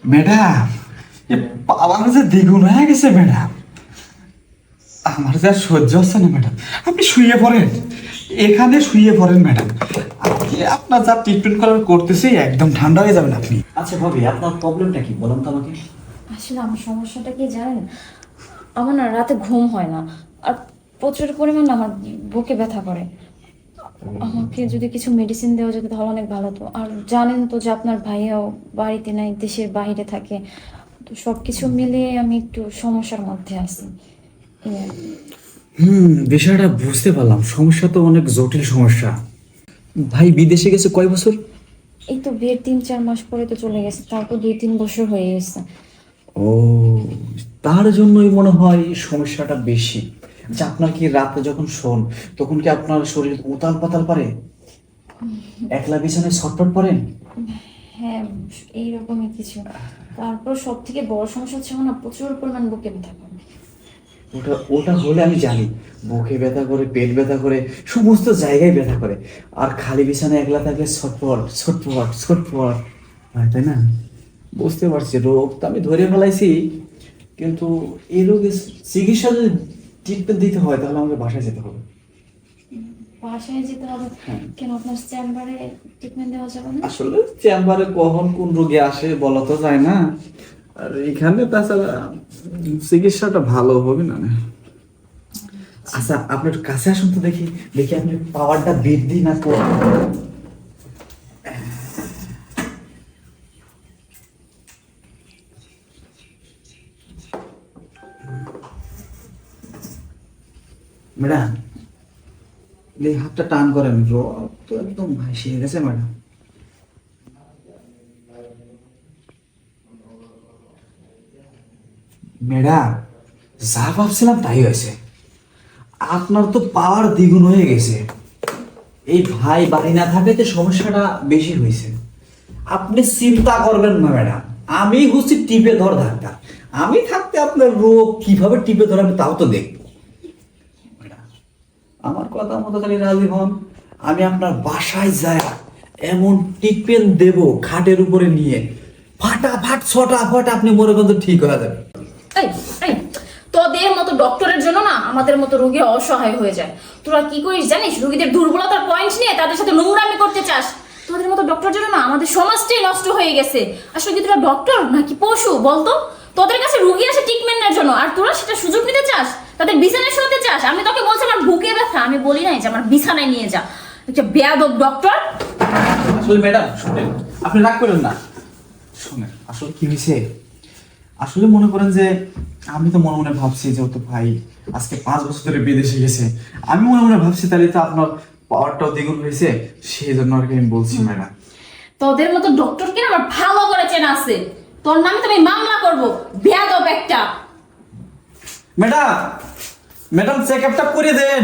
Madam, পাওয়ার যে দ্বিগুণ হয়ে গেছে ম্যাডাম, আমার যা সহ্য হচ্ছে না ম্যাডাম। আপনি শুয়ে পড়েন, এখানে শুয়ে পড়েন ম্যাডাম। আপনার যা ট্রিটমেন্ট করার করতেছি একদম ঠান্ডা হয়ে যাবেন আপনি। আচ্ছা ভাবি, আপনার প্রবলেমটা কি বলুন তো আমাকে। আসলে আমার সমস্যাটা কি জানেন, আমার না রাতে ঘুম হয় না, আর প্রচুর পরিমাণ না আমার বুকে ব্যথা করে। আমাকে যদি কিছু মেডিসিন দেওয়া যেত তাহলে অনেক ভালো হতো। আর জানেন তো যে আপনার ভাইয়াও বাড়িতে নাই, দেশের বাইরে থাকে, তো সব কিছু মিলিয়ে আমি একটু সমস্যার মধ্যে আছি। এই আর কি। বিষয়টা বুঝতে পারলাম, সমস্যা তো অনেক জটিল সমস্যা। ভাই বিদেশে গেছে কয় বছর? এই তো বিয়ের 3-4 মাস পরে তো চলে গেছে, তাও তো 2-3 বছর হয়ে গেছে। ও, তার জন্যই মনে হয় সমস্যাটা বেশি। যে আপনার কি রাতে যখন শোন তখন কি আপনার শরীর উতাল পাতাল পারে, একলা বিছানায় ছটফট পড়েন? হ্যাঁ, এইরকমই কিছু। তারপর সব থেকে বড় সমস্যা হচ্ছে আমার না প্রচুর পরিমাণ বুকে ব্যথা করে। ওটা ওটা হলে আমি জানি, বুকে ব্যথা করে, পেট ব্যথা করে, সমস্ত জায়গায় ব্যথা করে। আর খালি বিছানায় একলা থাকলে ছটফট ছটফট ছটফট হয়, তাই না? বুঝতে পারছি, রোগ তো আমি ধরে ফেলাইছি, কিন্তু এই রোগের চিকিৎসা যদি ট্রিটমেন্ট দিতে হয় তাহলে আমাকে বাসায় যেতে হবে। বাসায় যেতে হবে? কেন, আপনার চেম্বারে ট্রিটমেন্ট দেওয়া যাবে না? আসলে চেম্বারে কখন কোন রোগী আসে বলা তো যায় না, আর এখানে তাছাড়া চিকিৎসাটা ভালো হবে না। আচ্ছা, আপনার কাছে আসুন তো, দেখি দেখি আপনি পাওয়ারটা বৃদ্ধি না কম। ম্যাডাম, এই হাতটা টান করেন, রোগ তো একদম ভাসিয়ে গেছে ম্যাডাম। ম্যাডাম, যা ভাবছিলাম তাই হয়েছে। আপনার তো পাওয়ার দ্বিগুণ হয়ে গেছে। এই ভাই বাড়ি না থাকাতে সমস্যাটা বেশি হয়েছে। আপনি চিন্তা করবেন না ম্যাডাম, আমি হচ্ছি টিপে ধর ডাক্তার। আমি থাকতে আপনার রোগ কিভাবে টিপে ধরে আমি তাও তো দেখবো। ম্যাডাম, আমার কথা মতো খালি রাজি হন, আমি আপনার বাসায় যাই এমন ট্রিটমেন্ট দেব খাটের উপরে নিয়ে, ফাটাফাট ছটাফট আপনি মনে করেন ঠিক হয়ে যাবে। এই এই তোদের মতো ডক্টরের জন্য না আমাদের মতো রোগী অসহায় হয়ে যায়। তোরা কি করিস জানিস, রোগীদের দুর্বলতার পয়েন্ট নিয়ে তাদের সাথে নোংরামি করতে চাস। তোদের মতো ডক্টর জন্য না আমাদের সমাজটাই নষ্ট হয়ে গেছে। আসলে কি তোরা ডক্টর নাকি পশু বলতো? তোদের কাছে রোগী আসে ট্রিটমেন্টের জন্য, আর তোরা সেটা সুযোগ নিতে চাস, তাদের বিছানায় শোতে চাস। আমি তোকে বলছি আমার বুকে ব্যথা, আমি বলি নাই যে আমার বিছানায় নিয়ে যা। একটা বেয়াদব ডক্টর। আসলে ম্যাডাম শুনেন, আপনি রাগ করেন না। শুনেন আসলে কি হয়েছে, আসলে মনে করেন যে আমি তো মনে মনে ভাবছি যে ও তো ভাই আজকে 5 বছর ধরে বিদেশে গেছে, আমি মনে মনে ভাবছি তাহলে তো আপনার পাওয়ারটাও দ্বিগুণ হয়েছে, সেই জন্য আর কি আমি বলছি ম্যাডাম। তোদের মতো ডক্টরকে না আমার ভালো করে চেনা আছে। তোর নামে তো আমি মামলা করবো, বেয়াদব একটা। ম্যাডাম, ম্যাডাম চেক আপটা করে দেন।